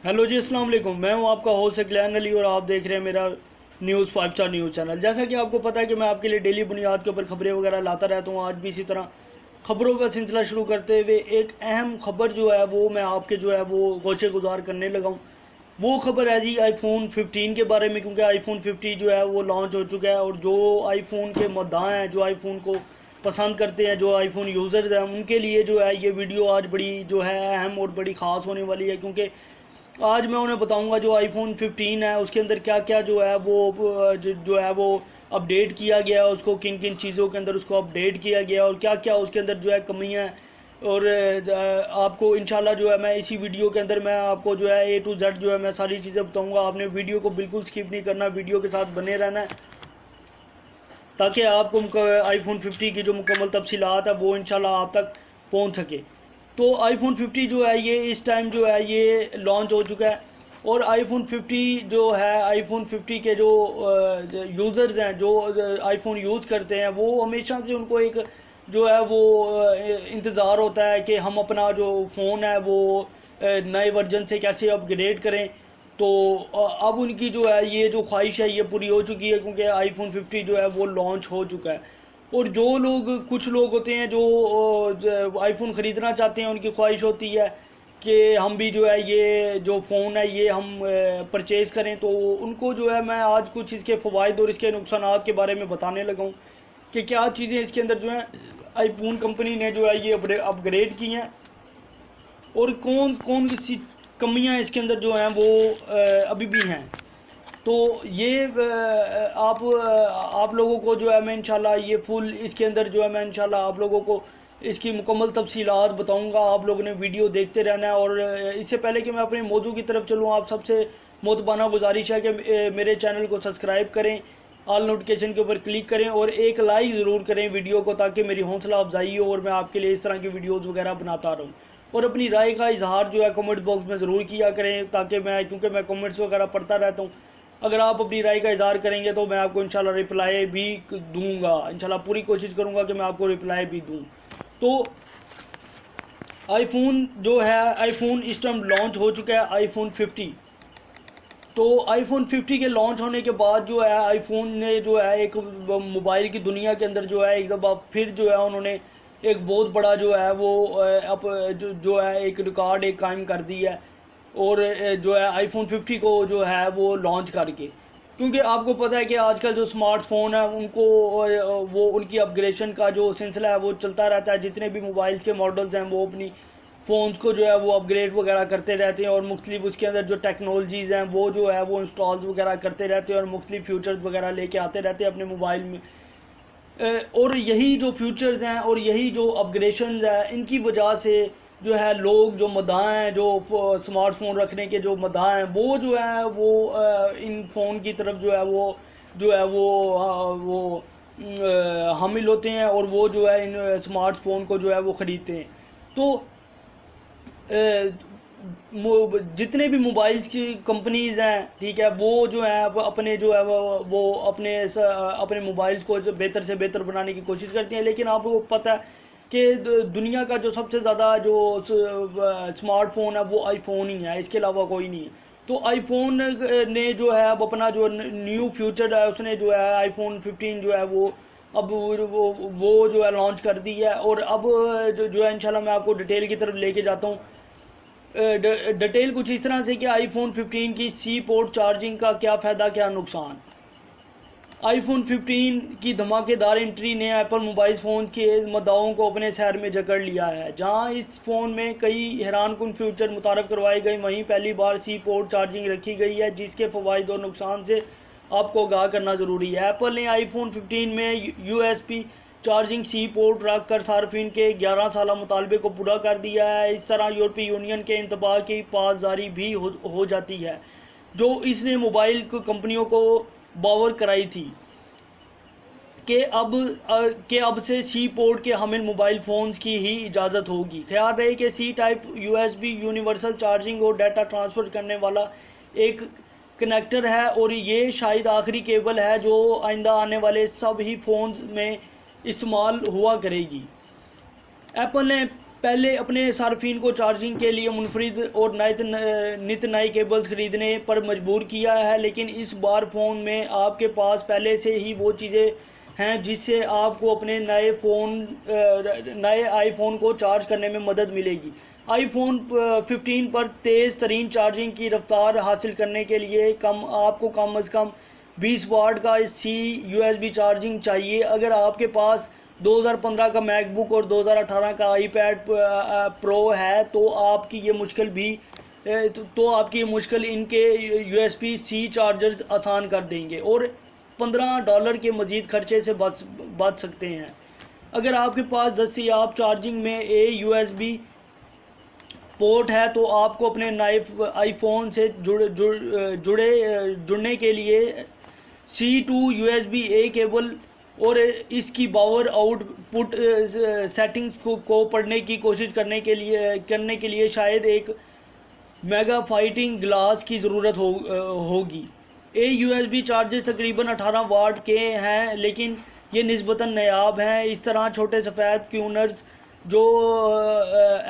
Hello जी, अस्सलाम वालेकुम। मैं हूं आपका होस्ट इकलान अली और आप देख रहे हैं मेरा न्यूज़ 5 स्टार न्यूज़ चैनल। जैसा कि आपको पता है कि मैं आपके लिए डेली बुनियाद के ऊपर खबरें वगैरह लाता रहता हूं। आज भी इसी तरह खबरों का सिलसिला शुरू करते हुए एक अहम खबर जो है वो मैं आपके जो है वो गोशे गुजार करने लगा हूं। वो खबर है जी आईफोन 15 के बारे में, क्योंकि आईफोन 50 जो है वो लॉन्च हो चुका है और जो आईफोन के मद्दाह हैं, जो आईफोन को पसंद करते हैं, जो आईफोन यूज़र्स हैं, उनके लिए जो है ये वीडियो आज बड़ी जो है अहम और बड़ी ख़ास होने वाली है। क्योंकि आज मैं उन्हें बताऊंगा जो आईफोन 15 है उसके अंदर क्या क्या जो है वो जो है वो अपडेट किया गया है, उसको किन किन चीज़ों के अंदर उसको अपडेट किया गया और क्या क्या उसके अंदर जो है कमियां हैं। और आपको इंशाल्लाह जो है मैं इसी वीडियो के अंदर मैं आपको जो है A to Z जो है मैं सारी चीज़ें बताऊंगा। आपने वीडियो को बिल्कुल स्किप नहीं करना, वीडियो के साथ बने रहना है ताकि आपको आईफोन 50 की जो मुकम्मल तफसीलात है वो इंशाल्लाह आप तक पहुंच सके। तो आईफोन 50 जो है ये इस टाइम जो है ये लॉन्च हो चुका है। और आईफोन 50 जो है आईफोन 50 के जो यूज़र्स हैं, जो आईफोन यूज़ करते हैं, वो हमेशा से उनको एक जो है वो इंतज़ार होता है कि हम अपना जो फ़ोन है वो नए वर्जन से कैसे अपग्रेड करें। तो अब उनकी जो है ये जो ख्वाहिश है ये पूरी हो चुकी है, क्योंकि आईफोन 50 जो है वो लॉन्च हो चुका है। और जो लोग कुछ लोग होते हैं जो आईफोन ख़रीदना चाहते हैं, उनकी ख्वाहिश होती है कि हम भी जो है ये जो फ़ोन है ये हम परचेज़ करें। तो उनको जो है मैं आज कुछ इसके फ़वाइद और इसके नुकसानात के बारे में बताने लगा हूँ कि क्या चीज़ें इसके अंदर जो है आईफोन कंपनी ने जो है ये अपग्रेड की हैं और कौन कौन सी कमियां इसके अंदर जो हैं वो अभी भी हैं। तो ये आप लोगों को जो है मैं इंशाल्लाह ये फुल इसके अंदर जो है मैं इंशाल्लाह आप लोगों को इसकी मुकम्मल तफसीलात बताऊंगा। आप लोगों ने वीडियो देखते रहना है। और इससे पहले कि मैं अपने मौजू की तरफ चलूँ, आप सबसे मोतबाना गुजारिश है कि मेरे चैनल को सब्सक्राइब करें, ऑल नोटिफिकेशन के ऊपर क्लिक करें और एक लाइक ज़रूर करें वीडियो को, ताकि मेरी हौसला अफजाई हो और मैं आपके लिए इस तरह की वीडियोज़ वगैरह बनाता रहूँ। और अपनी राय का इजहार जो है कमेंट बॉक्स में ज़रूर किया करें, ताकि मैं क्योंकि मैं कमेंट्स वगैरह पढ़ता रहता हूँ। अगर आप अपनी राय का इजहार करेंगे तो मैं आपको इंशाल्लाह रिप्लाई भी दूंगा। इंशाल्लाह पूरी कोशिश करूंगा कि मैं आपको रिप्लाई भी दूं। तो आईफोन जो है आईफोन इस टाइम लॉन्च हो चुका है आईफोन 50। तो आईफोन 50 के लॉन्च होने के बाद जो है आईफोन ने जो है एक मोबाइल की दुनिया के अंदर जो है एक दफ़ा फिर जो है उन्होंने एक बहुत बड़ा जो है वो अब जो है एक रिकॉर्ड एक कायम कर दी है। और जो है आईफोन 50 को जो है वो लॉन्च करके, क्योंकि आपको पता है कि आजकल जो स्मार्टफोन है उनको वो उनकी अपग्रेडेशन का जो सिलसिला है वो चलता रहता है। जितने भी मोबाइल्स के मॉडल्स हैं वो अपनी फ़ोन्स को जो है वो अपग्रेड वगैरह करते रहते हैं और मुख्तलिफ उसके अंदर जो टेक्नोलॉजीज़ हैं वो जो है वो इंस्टॉल्स वगैरह करते रहते हैं और मुख्तलिफ फीचर्स वगैरह लेके आते रहते हैं अपने मोबाइल में। और यही जो फ्यूचर्स हैं और यही जो अपग्रेशन है इनकी वजह से जो है लोग जो मदाह हैं, जो स्मार्टफोन रखने के जो मदाह हैं, वो जो है वो इन फ़ोन की तरफ जो है वो जो है वो हामिल होते हैं और वो जो है इन स्मार्टफोन को जो है वो ख़रीदते हैं। तो जितने भी मोबाइल्स की कंपनीज़ हैं, ठीक है, वो जो है अपने जो है वो अपने मोबाइल्स को बेहतर से बेहतर बनाने की कोशिश करती हैं। लेकिन आपको पता है कि दुनिया का जो सबसे ज़्यादा जो स्मार्टफोन है वो आईफोन ही है, इसके अलावा कोई नहीं है। तो आईफोन ने जो है अब अपना जो न्यू फ्यूचर है उसने जो है आईफोन 15 जो है वो अब वो जो है लॉन्च कर दी है। और अब जो है इंशाल्लाह मैं आपको डिटेल की तरफ लेके जाता हूँ। डिटेल कुछ इस तरह से कि आईफोन 15 की सी पोर्ट चार्जिंग का क्या फ़ायदा क्या नुकसान। आईफोन 15 की धमाकेदार एंट्री ने एप्पल मोबाइल फ़ोन के मद्दाओं को अपने शहर में जकड़ लिया है। जहां इस फ़ोन में कई हैरानकुन फीचर मुतारफ़ करवाए गए, वहीं पहली बार सी पोर्ट चार्जिंग रखी गई है, जिसके फ़वाइद और नुकसान से आपको आगाह करना ज़रूरी है। एप्पल ने आईफोन 15 में USB चार्जिंग सी पोर्ट रख कर सार्फिन के 11 साल मुतालबे को पूरा कर दिया है। इस तरह यूरोपीय यूनियन के इंतबा की पासदारी भी हो जाती है, जो इसने मोबाइल कंपनियों को बावर कराई थी कि अब से सी पोर्ट के हामिल मोबाइल फ़ोन्स की ही इजाज़त होगी। ख्याल रहे कि C type USB universal charging और डाटा ट्रांसफ़र करने वाला एक कनेक्टर है और ये शायद आखिरी केबल है जो आइंदा आने वाले सब ही फ़ोन्स में इस्तेमाल हुआ करेगी। एप्पल ने पहले अपने सार्फिन को चार्जिंग के लिए मुनफरिद और नित नए केबल्स खरीदने पर मजबूर किया है, लेकिन इस बार फ़ोन में आपके पास पहले से ही वो चीज़ें हैं जिससे आपको अपने नए आईफोन को चार्ज करने में मदद मिलेगी। आईफोन 15 पर तेज़ तरीन चार्जिंग की रफ्तार हासिल करने के लिए आपको कम से कम 20 वाट का सी USB चार्जिंग चाहिए। अगर आपके पास 2015 का मैकबुक और 2018 का आईपैड प्रो है तो आपकी ये मुश्किल इनके USB-C चार्जर्स आसान कर देंगे और $15 के मज़ीद खर्चे से बच सकते हैं। अगर आपके पास दस्तयाब चार्जिंग में USB पोर्ट है तो आपको अपने नए आईफोन से जुड़ने के लिए C to USB-A केबल और इसकी पावर आउटपुट सेटिंग्स को पढ़ने की कोशिश करने के लिए शायद एक मैग्नीफाइंग ग्लास की ज़रूरत होगी। USB चार्जर तकरीबन 18 वाट के हैं, लेकिन ये निस्बतन नायाब हैं। इस तरह छोटे सफ़ेद ट्यूनर्स जो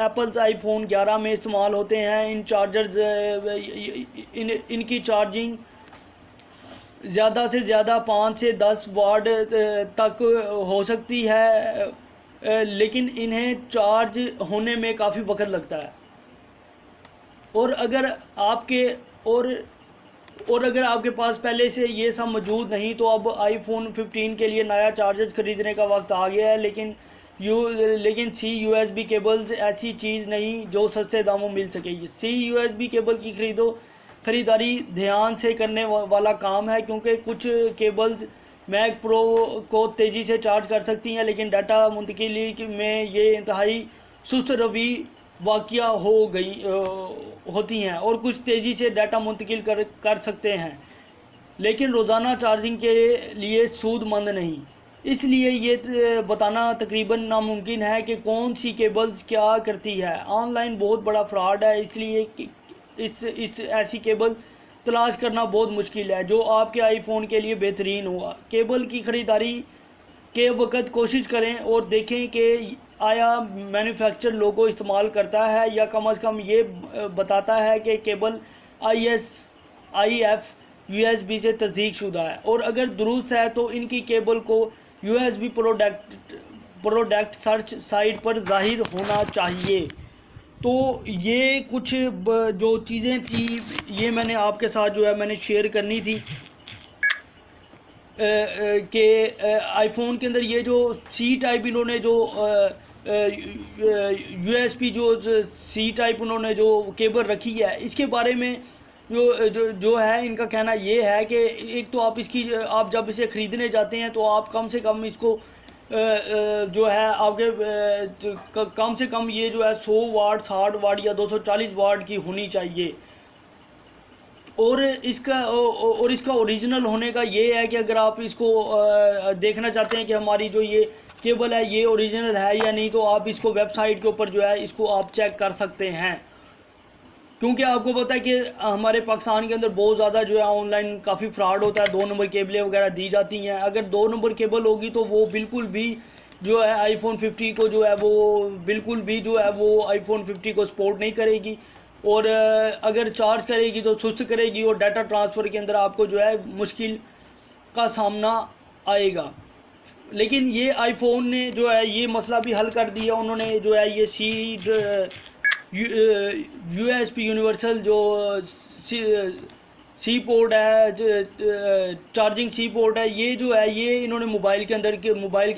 एप्पल आईफोन 11 में इस्तेमाल होते हैं, इनकी चार्जिंग ज़्यादा से ज़्यादा 5 से 10 वाट तक हो सकती है, लेकिन इन्हें चार्ज होने में काफ़ी वक्त लगता है। और अगर आपके पास पहले से ये सब मौजूद नहीं तो अब आईफोन 15 के लिए नया चार्जर ख़रीदने का वक्त आ गया है। लेकिन C USB केबल्स ऐसी चीज़ नहीं जो सस्ते दामों मिल सकेगी। C USB केबल की खरीदारी ध्यान से करने वाला काम है, क्योंकि कुछ केबल्स मैक प्रो को तेज़ी से चार्ज कर सकती हैं, लेकिन डाटा मुंतकिली में ये इंतहाई सुस्त रवि वाक़या होती हैं और कुछ तेज़ी से डाटा मुंतकिल कर सकते हैं, लेकिन रोज़ाना चार्जिंग के लिए सूदमंद नहीं। इसलिए ये बताना तकरीबन नामुमकिन है कि कौन सी केबल्स क्या करती है। ऑनलाइन बहुत बड़ा फ्रॉड है, इसलिए ऐसी केबल तलाश करना बहुत मुश्किल है जो आपके आईफोन के लिए बेहतरीन होगा। केबल की ख़रीदारी के वक्त कोशिश करें और देखें कि आया मैन्युफैक्चर लोगो इस्तेमाल करता है या कम से कम ये बताता है कि केबल IF USB से तस्दीक शुदा है, और अगर दुरुस्त है तो इनकी केबल को USB प्रोडक्ट सर्च साइट पर ज़ाहिर होना चाहिए। तो ये कुछ जो चीज़ें थी ये मैंने आपके साथ मैंने शेयर करनी थी कि आईफोन के अंदर ये जो C टाइप इन्होंने जो USB C टाइप उन्होंने जो केबल रखी है, इसके बारे में जो है इनका कहना ये है कि एक तो आप जब इसे ख़रीदने जाते हैं तो आप कम से कम इसको आपके कम से कम ये 100 वाट 60 वाट या 240 वाट की होनी चाहिए। और इसका ओरिजिनल होने का ये है कि अगर आप इसको देखना चाहते हैं कि हमारी जो ये केबल है ये ओरिजिनल है या नहीं, तो आप इसको वेबसाइट के ऊपर इसको आप चेक कर सकते हैं। क्योंकि आपको पता है कि हमारे पाकिस्तान के अंदर बहुत ज़्यादा ऑनलाइन काफ़ी फ्रॉड होता है, 2 नंबर केबलें वगैरह दी जाती हैं। अगर 2 नंबर केबल होगी तो वो बिल्कुल भी आईफोन 50 को वो बिल्कुल भी वो आईफोन 50 को सपोर्ट नहीं करेगी, और अगर चार्ज करेगी तो सुस्त करेगी और डाटा ट्रांसफ़र के अंदर आपको मुश्किल का सामना आएगा। लेकिन ये आईफोन ने ये मसला भी हल कर दिया। उन्होंने ये USB यूनिवर्सल C पोर्ट है, चार्जिंग C पोर्ट है, ये इन्होंने मोबाइल के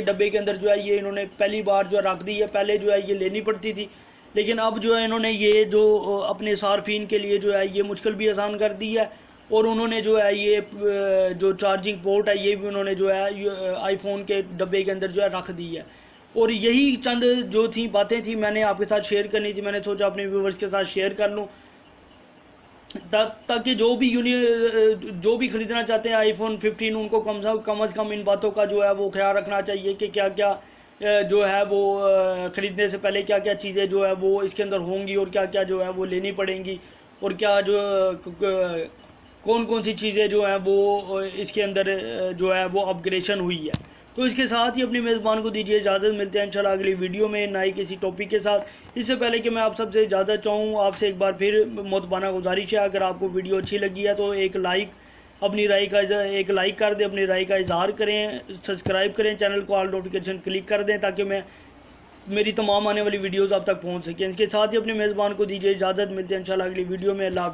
डब्बे के अंदर ये इन्होंने पहली बार रख दी है। पहले ये लेनी पड़ती थी, लेकिन अब इन्होंने ये अपने सार्फिन के लिए ये मुश्किल भी आसान कर दी है। और उन्होंने ये चार्जिंग पोर्ट है ये भी उन्होंने आईफोन के डब्बे के अंदर रख दी है। और यही चंद बातें थी मैंने आपके साथ शेयर करनी थी। मैंने सोचा अपने व्यूवर्स के साथ शेयर कर लूँ ताकि जो भी ख़रीदना चाहते हैं आईफोन 15 उनको कम से कम इन बातों का वो ख्याल रखना चाहिए कि क्या क्या वो ख़रीदने से पहले क्या क्या चीज़ें वो इसके अंदर होंगी और क्या क्या वो लेनी पड़ेंगी, और क्या कौन कौन सी चीज़ें वो इसके अंदर वो अपग्रेडेशन हुई है। तो इसके साथ ही अपनी मेज़बान को दीजिए इजाज़त। मिलते हैं इंशाल्लाह अगली वीडियो में नए किसी टॉपिक के साथ। इससे पहले कि मैं आप सबसे इजाज़त चाहूँ, आपसे एक बार फिर मोतबाना गुजारिश है, अगर आपको वीडियो अच्छी लगी है तो एक लाइक कर दें, अपनी राय का इजहार करें, सब्सक्राइब करें चैनल को, ऑल नोटिफिकेशन क्लिक कर दें ताकि मेरी तमाम आने वाली वीडियोस आप तक पहुंच सकें। इसके साथ ही अपने मेज़बान को दीजिए इजाज़त। मिलते हैं इंशाल्लाह अगली वीडियो में। अल्लाह।